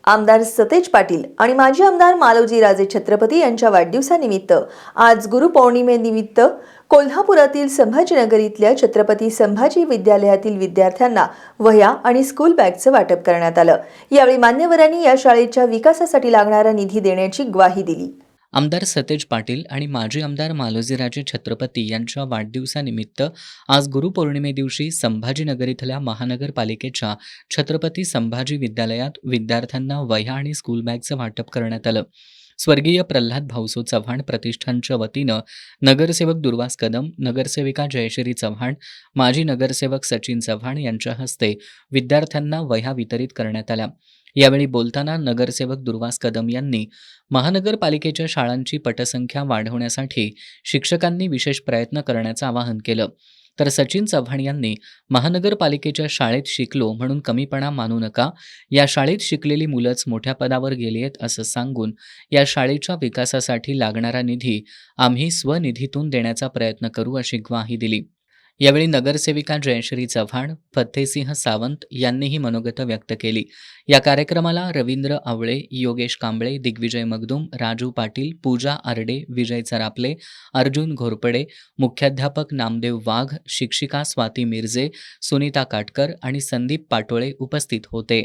आमदार सतेज पाटील आणि माजी आमदार मालोजी राजे छत्रपती यांच्या वाढदिवसानिमित्त आज गुरुपौर्णिमेनिमित्त कोल्हापुरातील संभाजीनगर इथल्या छत्रपती संभाजी विद्यालयातील विद्यार्थ्यांना वह्या आणि स्कूल बॅगचं वाटप करण्यात आलं। यावेळी मान्यवरांनी या शाळेच्या विकासासाठी लागणारा निधी देण्याची ग्वाही दिली। आमदार सतेज पाटील आणि माजी आमदार मालोजीराजे छत्रपती यांच्या वाढदिवसानिमित्त आज गुरुपौर्णिमे दिवशी संभाजीनगर इथल्या महानगरपालिकेच्या छत्रपती संभाजी विद्यालयात विद्यार्थ्यांना वह्या आणि स्कूल बॅगचं वाटप करण्यात आलं। स्वर्गीय प्रल्हाद भाऊसो चव्हाण प्रतिष्ठानच्या वतीनं नगरसेवक दुर्वास कदम, नगरसेविका जयश्री चव्हाण, माजी नगरसेवक सचिन चव्हाण यांच्या हस्ते विद्यार्थ्यांना वह्या वितरित करण्यात आल्या। यावेळी बोलताना नगरसेवक दुर्वास कदम यांनी महानगरपालिकेच्या शाळांची पटसंख्या वाढवण्यासाठी शिक्षकांनी विशेष प्रयत्न करण्याचं आवाहन केलं। तर सचिन चव्हाण यांनी महानगरपालिकेच्या शाळेत शिकलो म्हणून कमीपणा मानू नका, या शाळेत शिकलेली मुलंच मोठ्या पदावर गेली आहेत असं सांगून या शाळेच्या विकासासाठी लागणारा निधी आम्ही स्वनिधीतून देण्याचा प्रयत्न करू अशी ग्वाही दिली। यावेळी नगरसेविका जयश्री चव्हाण, फत्तेसिंह सावंत यांनीही मनोगत व्यक्त केली। या कार्यक्रमाला रवींद्र आवळे, योगेश कांबळे, दिग्विजय मगदूम, राजू पाटील, पूजा आरडे, विजय चरापले, अर्जुन घोरपडे, मुख्याध्यापक नामदेव वाघ, शिक्षिका स्वाती मिरजे, सुनीता काटकर आणि संदीप पाटोळे उपस्थित होते।